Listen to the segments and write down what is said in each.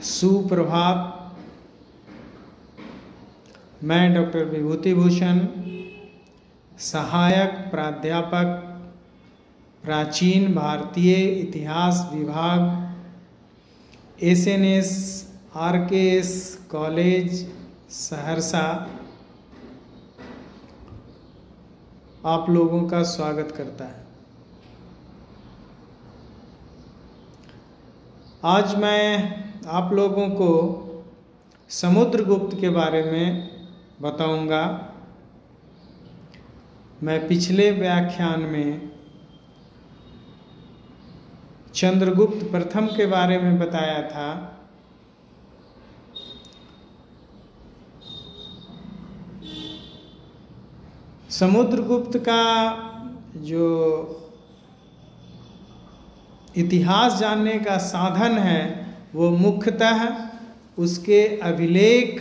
सुप्रभात। मैं डॉक्टर विभूति भूषण, सहायक प्राध्यापक, प्राचीन भारतीय इतिहास विभाग, SNS RKS कॉलेज सहरसा, आप लोगों का स्वागत करता है। आज मैं आप लोगों को समुद्रगुप्त के बारे में बताऊंगा। मैं पिछले व्याख्यान में चंद्रगुप्त प्रथम के बारे में बताया था। समुद्रगुप्त का जो इतिहास जानने का साधन है वो मुख्यतः उसके अभिलेख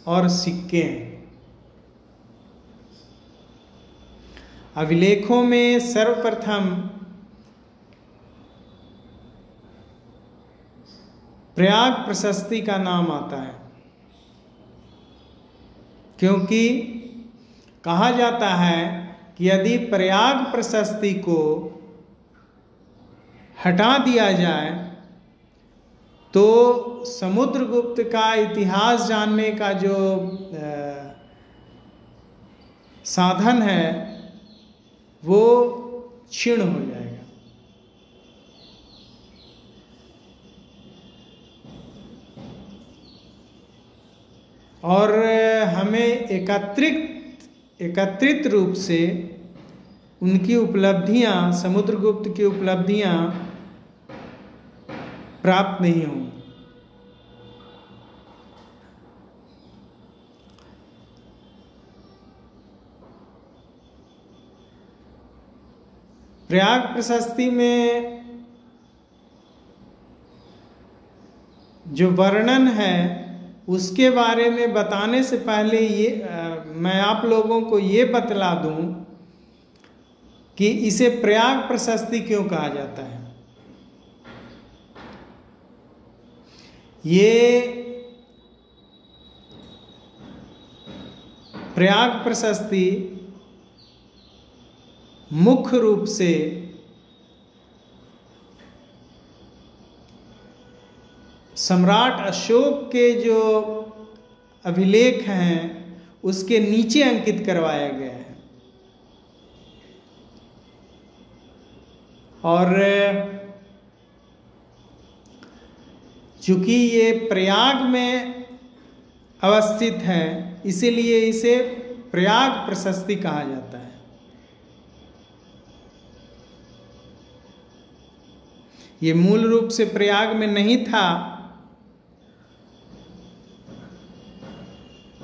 और सिक्के हैं। अभिलेखों में सर्वप्रथम प्रयाग प्रशस्ति का नाम आता है, क्योंकि कहा जाता है कि यदि प्रयाग प्रशस्ति को हटा दिया जाए तो समुद्रगुप्त का इतिहास जानने का जो साधन है वो क्षीण हो जाएगा। और हमें एकत्रित रूप से उनकी उपलब्धियां, समुद्रगुप्त की उपलब्धियां प्राप्त नहीं होंगी। प्रयाग प्रशस्ति में जो वर्णन है उसके बारे में बताने से पहले मैं आप लोगों को ये बतला दूं कि इसे प्रयाग प्रशस्ति क्यों कहा जाता है। ये प्रयाग प्रशस्ति मुख्य रूप से सम्राट अशोक के जो अभिलेख हैं उसके नीचे अंकित करवाया गया है। और चूंकि ये प्रयाग में अवस्थित है इसीलिए इसे प्रयाग प्रशस्ति कहा जाता है। ये मूल रूप से प्रयाग में नहीं था,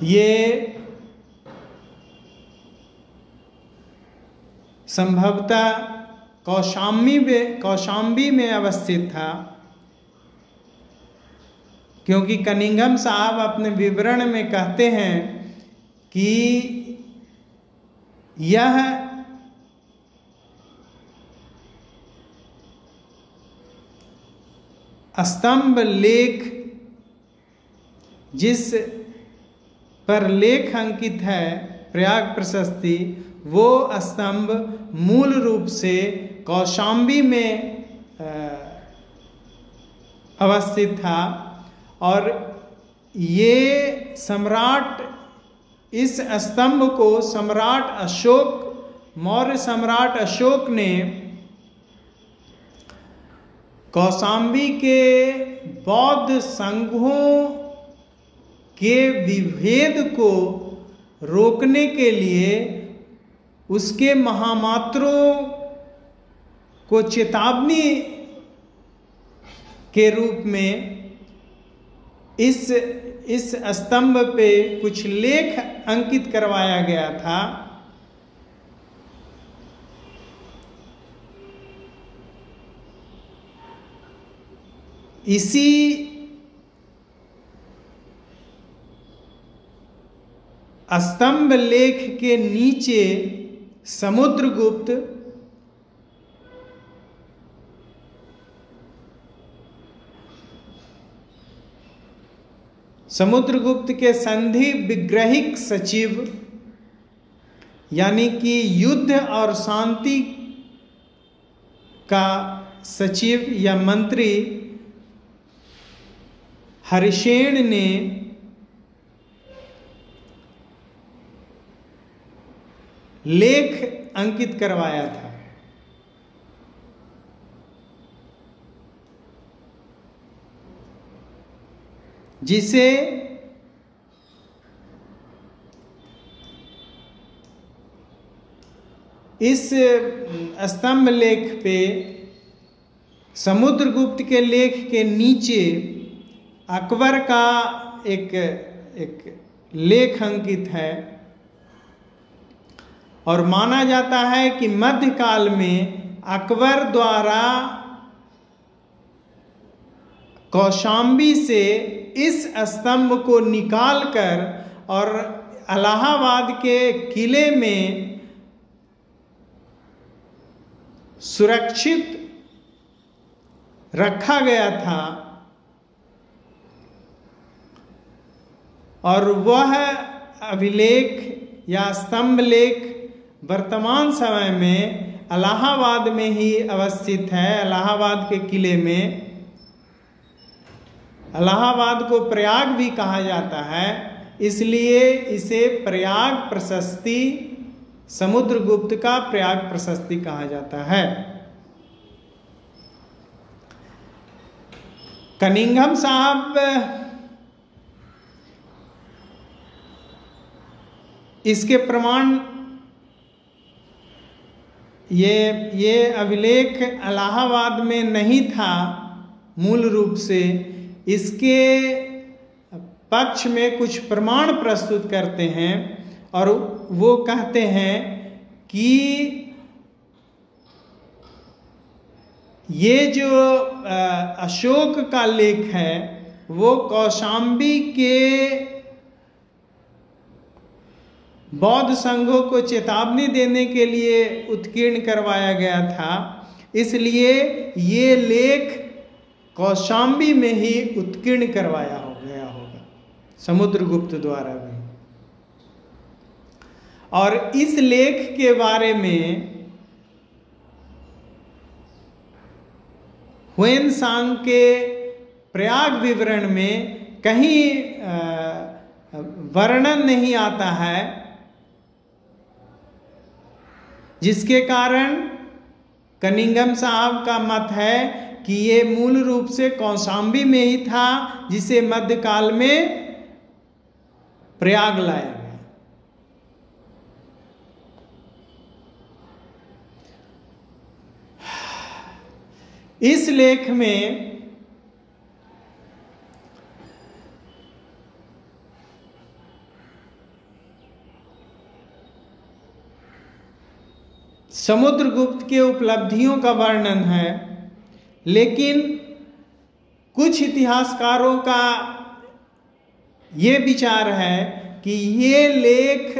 ये संभवतः कौशाम्बी में अवस्थित था, क्योंकि कनिंघम साहब अपने विवरण में कहते हैं कि यह स्तंभ लेख जिस पर लेख अंकित है प्रयाग प्रशस्ति, वो स्तंभ मूल रूप से कौशाम्बी में अवस्थित था। और ये इस स्तंभ को मौर्य सम्राट अशोक ने कौशाम्बी के बौद्ध संघों के विभेद को रोकने के लिए उसके महामात्रों को चेतावनी के रूप में इस स्तंभ पे कुछ लेख अंकित करवाया गया था। इसी स्तंभ लेख के नीचे समुद्रगुप्त समुद्रगुप्त के संधि विग्रहिक सचिव यानी कि युद्ध और शांति का सचिव या मंत्री हरिसेन ने लेख अंकित करवाया था। जिसे इस स्तंभ लेख पे समुद्रगुप्त के लेख के नीचे अकबर का एक लेख अंकित है और माना जाता है कि मध्यकाल में अकबर द्वारा कौशाम्बी से इस स्तंभ को निकालकर और इलाहाबाद के किले में सुरक्षित रखा गया था और वह अभिलेख या स्तंभ लेख वर्तमान समय में इलाहाबाद में ही अवस्थित है। इलाहाबाद के किले में, इलाहाबाद को प्रयाग भी कहा जाता है, इसलिए इसे प्रयाग प्रशस्ति, समुद्रगुप्त का प्रयाग प्रशस्ति कहा जाता है। कनिंघम साहब इसके प्रमाण, ये अभिलेख इलाहाबाद में नहीं था मूल रूप से, इसके पक्ष में कुछ प्रमाण प्रस्तुत करते हैं और वो कहते हैं कि ये जो अशोक का लेख है वो कौशाम्बी के बौद्ध संघों को चेतावनी देने के लिए उत्कीर्ण करवाया गया था, इसलिए ये लेख कौशाम्बी में ही उत्कीर्ण करवाया गया होगा समुद्रगुप्त द्वारा भी। और इस लेख के बारे में ह्वेनसांग के प्रयाग विवरण में कहीं वर्णन नहीं आता है, जिसके कारण कनिंघम साहब का मत है कि ये मूल रूप से कौशाम्बी में ही था, जिसे मध्यकाल में प्रयाग लाया गया। इस लेख में समुद्रगुप्त के उपलब्धियों का वर्णन है, लेकिन कुछ इतिहासकारों का ये विचार है कि ये लेख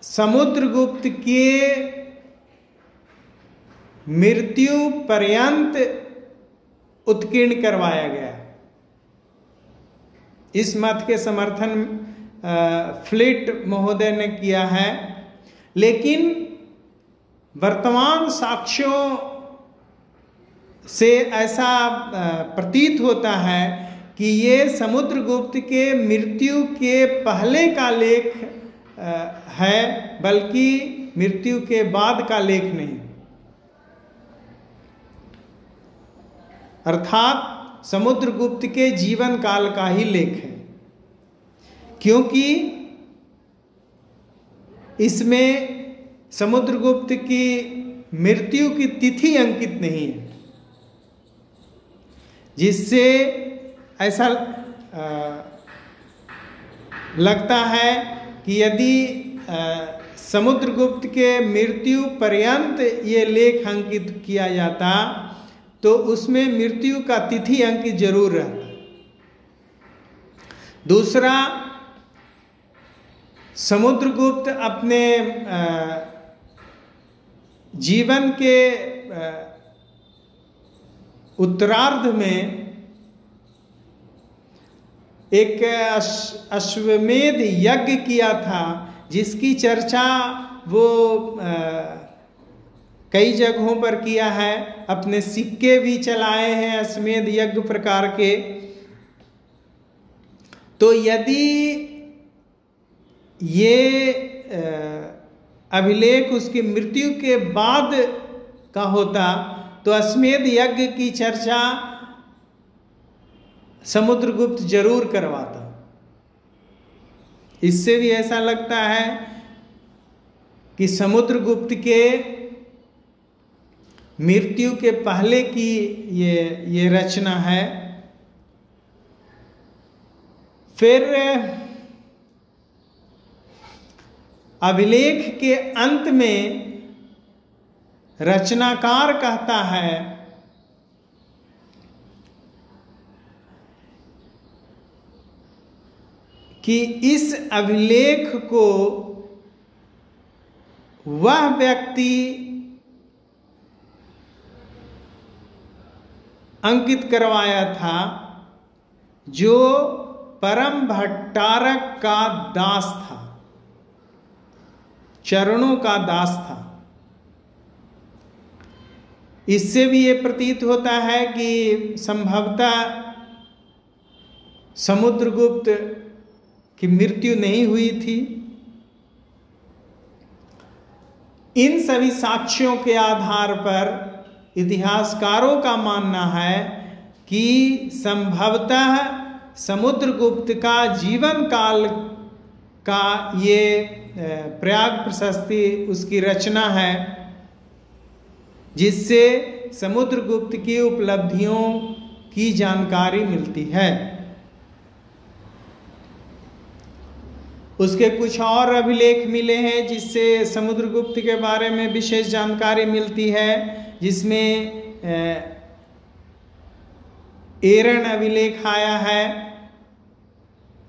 समुद्रगुप्त के मृत्यु पर्यंत उत्कीर्ण करवाया गया। इस मत के समर्थन फ्लिट महोदय ने किया है, लेकिन वर्तमान साक्ष्यों से ऐसा प्रतीत होता है कि ये समुद्रगुप्त के मृत्यु के पहले का लेख है, बल्कि मृत्यु के बाद का लेख नहीं। अर्थात समुद्रगुप्त के जीवन काल का ही लेख है, क्योंकि इसमें समुद्रगुप्त की मृत्यु की तिथि अंकित नहीं है, जिससे ऐसा लगता है कि यदि समुद्रगुप्त के मृत्यु पर्यंत ये लेख अंकित किया जाता तो उसमें मृत्यु का तिथि अंकित जरूर रहता। दूसरा, समुद्रगुप्त अपने जीवन के उत्तरार्ध में एक अश्वमेध यज्ञ किया था, जिसकी चर्चा वो कई जगहों पर किया है, अपने सिक्के भी चलाए हैं अश्वमेध यज्ञ प्रकार के। तो यदि ये अभिलेख उसकी मृत्यु के बाद का होता तो अश्वमेध यज्ञ की चर्चा समुद्रगुप्त जरूर करवाता। इससे भी ऐसा लगता है कि समुद्रगुप्त के मृत्यु के पहले की ये रचना है। फिर अभिलेख के अंत में रचनाकार कहता है कि इस अभिलेख को वह व्यक्ति अंकित करवाया था जो परम भट्टारक का दास था, चरणों का दास था। इससे भी ये प्रतीत होता है कि संभवतः समुद्रगुप्त की मृत्यु नहीं हुई थी। इन सभी साक्ष्यों के आधार पर इतिहासकारों का मानना है कि संभवतः समुद्रगुप्त का जीवन काल का ये प्रयाग प्रशस्ति उसकी रचना है, जिससे समुद्रगुप्त की उपलब्धियों की जानकारी मिलती है। उसके कुछ और अभिलेख मिले हैं जिससे समुद्रगुप्त के बारे में विशेष जानकारी मिलती है, जिसमें एरन अभिलेख आया है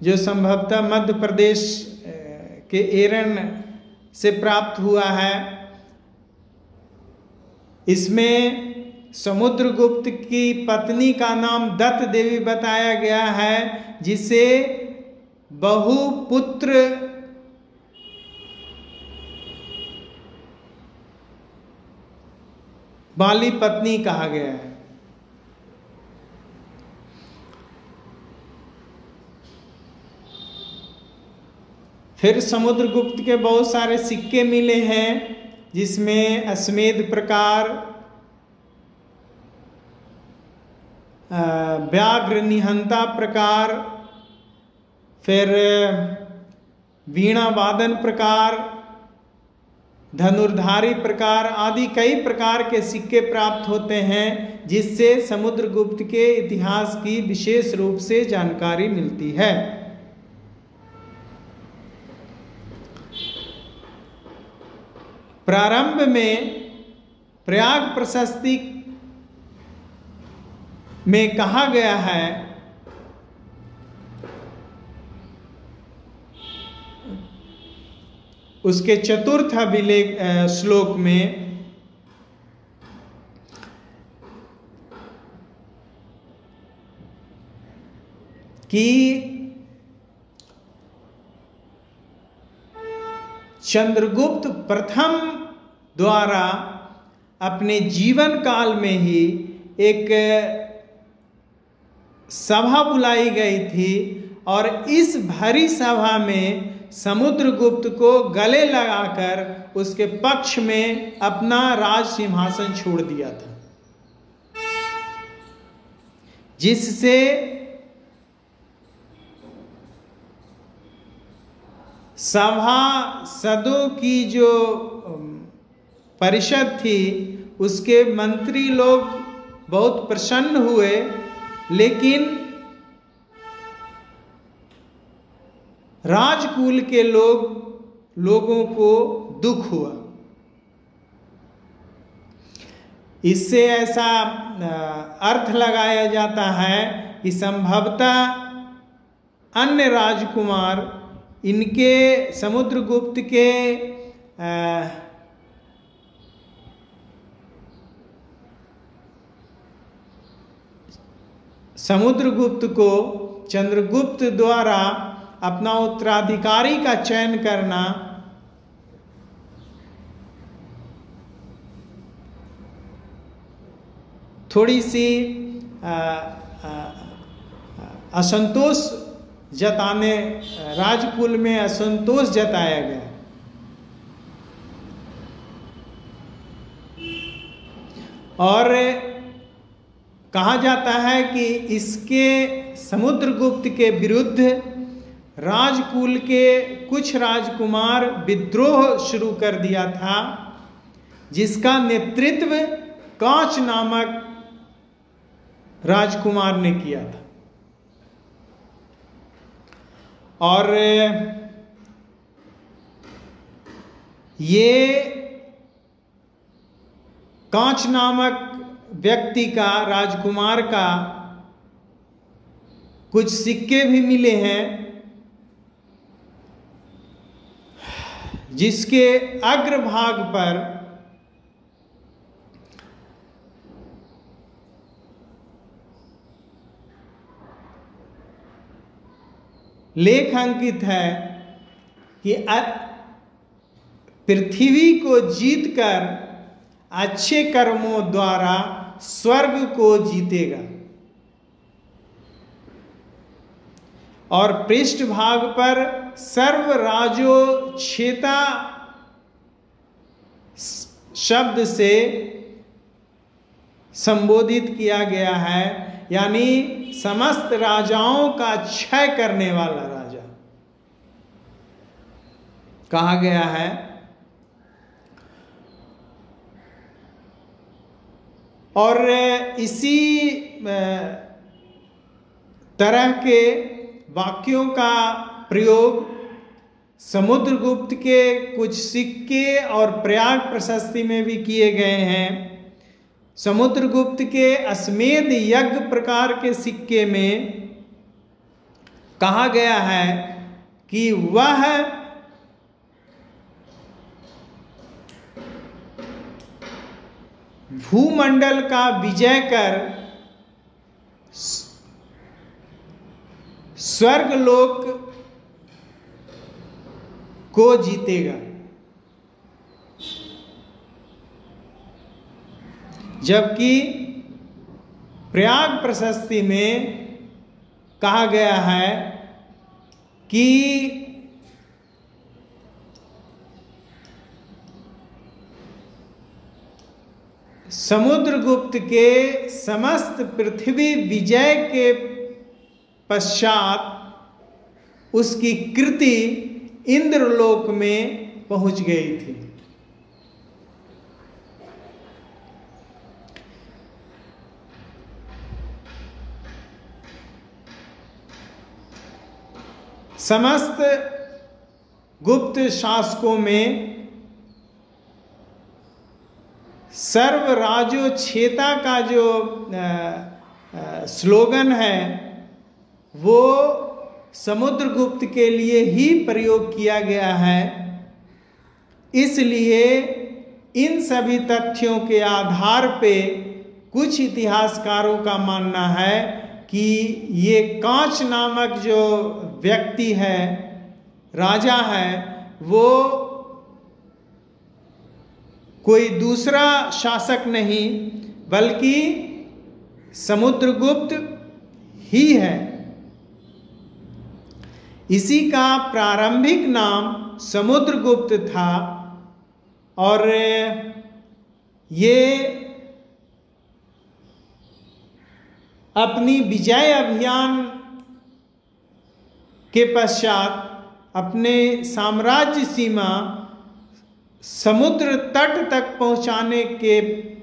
जो संभवतः मध्य प्रदेश के एरन से प्राप्त हुआ है। इसमें समुद्रगुप्त की पत्नी का नाम दत्त देवी बताया गया है, जिसे बहुपुत्र वाली पत्नी कहा गया है। फिर समुद्रगुप्त के बहुत सारे सिक्के मिले हैं, जिसमें अश्वमेध प्रकार, व्याघ्र निहंता प्रकार, फिर वीणा वादन प्रकार, धनुर्धारी प्रकार आदि कई प्रकार के सिक्के प्राप्त होते हैं, जिससे समुद्रगुप्त के इतिहास की विशेष रूप से जानकारी मिलती है। प्रारंभ में प्रयाग प्रशस्ति में कहा गया है उसके चतुर्थ अभिलेख श्लोक में कि चंद्रगुप्त प्रथम द्वारा अपने जीवन काल में ही एक सभा बुलाई गई थी और इस भरी सभा में समुद्रगुप्त को गले लगाकर उसके पक्ष में अपना राज सिंहासन छोड़ दिया था, जिससे सभासदों की जो परिषद थी उसके मंत्री लोग बहुत प्रसन्न हुए, लेकिन राजकुल के लोगों को दुख हुआ। इससे ऐसा अर्थ लगाया जाता है कि संभवतः अन्य राजकुमार इनके समुद्रगुप्त के समुद्रगुप्त को चंद्रगुप्त द्वारा अपना उत्तराधिकारी का चयन करना थोड़ी सी असंतोष जताने, राजकुल में असंतोष जताया गया। और कहा जाता है कि इसके समुद्रगुप्त के विरुद्ध राजकुल के कुछ राजकुमार विद्रोह शुरू कर दिया था, जिसका नेतृत्व कांच नामक राजकुमार ने किया था। और ये कांच नामक व्यक्ति का, राजकुमार का कुछ सिक्के भी मिले हैं, जिसके अग्रभाग पर लेख अंकित है कि पृथ्वी को जीतकर अच्छे कर्मों द्वारा स्वर्ग को जीतेगा। और पृष्ठभाग पर सर्वराजोच्छेता शब्द से संबोधित किया गया है, यानी समस्त राजाओं का क्षय करने वाला राजा कहा गया है। और इसी तरह के वाक्यों का प्रयोग समुद्रगुप्त के कुछ सिक्के और प्रयाग प्रशस्ति में भी किए गए हैं। समुद्रगुप्त के अश्वमेध यज्ञ प्रकार के सिक्के में कहा गया है कि वह भूमंडल का विजय कर स्वर्गलोक को जीतेगा, जबकि प्रयाग प्रशस्ति में कहा गया है कि समुद्रगुप्त के समस्त पृथ्वी विजय के पश्चात उसकी कृति इंद्रलोक में पहुंच गई थी। समस्त गुप्त शासकों में सर्वराजोच्छेता का जो स्लोगन है वो समुद्रगुप्त के लिए ही प्रयोग किया गया है। इसलिए इन सभी तथ्यों के आधार पे कुछ इतिहासकारों का मानना है कि ये कांच नामक जो व्यक्ति है, राजा है, वो कोई दूसरा शासक नहीं बल्कि समुद्रगुप्त ही है। इसी का प्रारंभिक नाम समुद्रगुप्त था और ये अपनी विजय अभियान के पश्चात अपने साम्राज्य सीमा समुद्र तट तक पहुंचाने के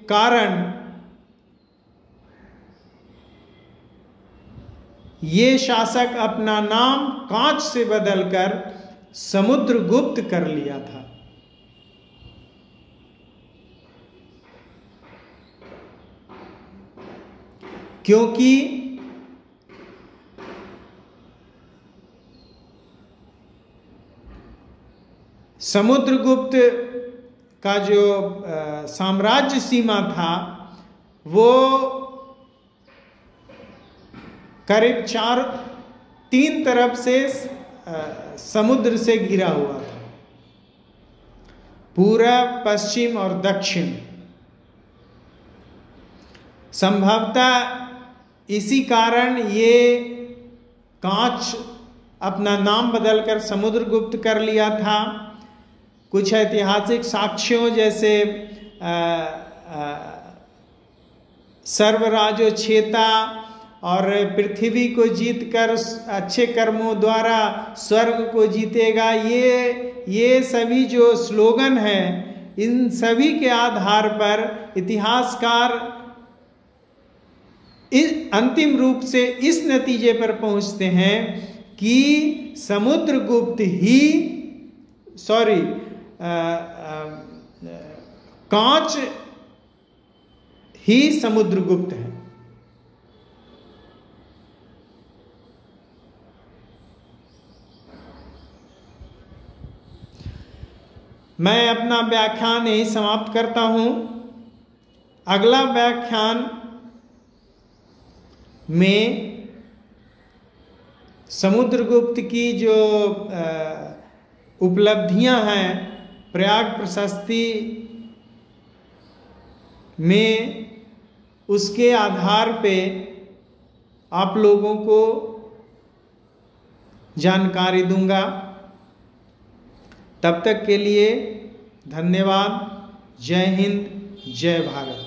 कारण ये शासक अपना नाम कांच से बदलकर समुद्रगुप्त कर लिया था। क्योंकि समुद्रगुप्त का जो साम्राज्य सीमा था वो करीब 3 तरफ से समुद्र से घिरा हुआ था, पूरब, पश्चिम और दक्षिण। संभवतः इसी कारण ये कांच अपना नाम बदलकर समुद्रगुप्त कर लिया था। कुछ ऐतिहासिक साक्ष्यों जैसे सर्वराजोच्छेता और पृथ्वी को जीतकर अच्छे कर्मों द्वारा स्वर्ग को जीतेगा, ये सभी जो स्लोगन हैं, इन सभी के आधार पर इतिहासकार अंतिम रूप से इस नतीजे पर पहुंचते हैं कि कांच ही समुद्रगुप्त है। मैं अपना व्याख्यान यही समाप्त करता हूं। अगला व्याख्यान में समुद्रगुप्त की जो उपलब्धियां हैं प्रयाग प्रशस्ति में, उसके आधार पे आप लोगों को जानकारी दूंगा। तब तक के लिए धन्यवाद। जय हिंद, जय भारत।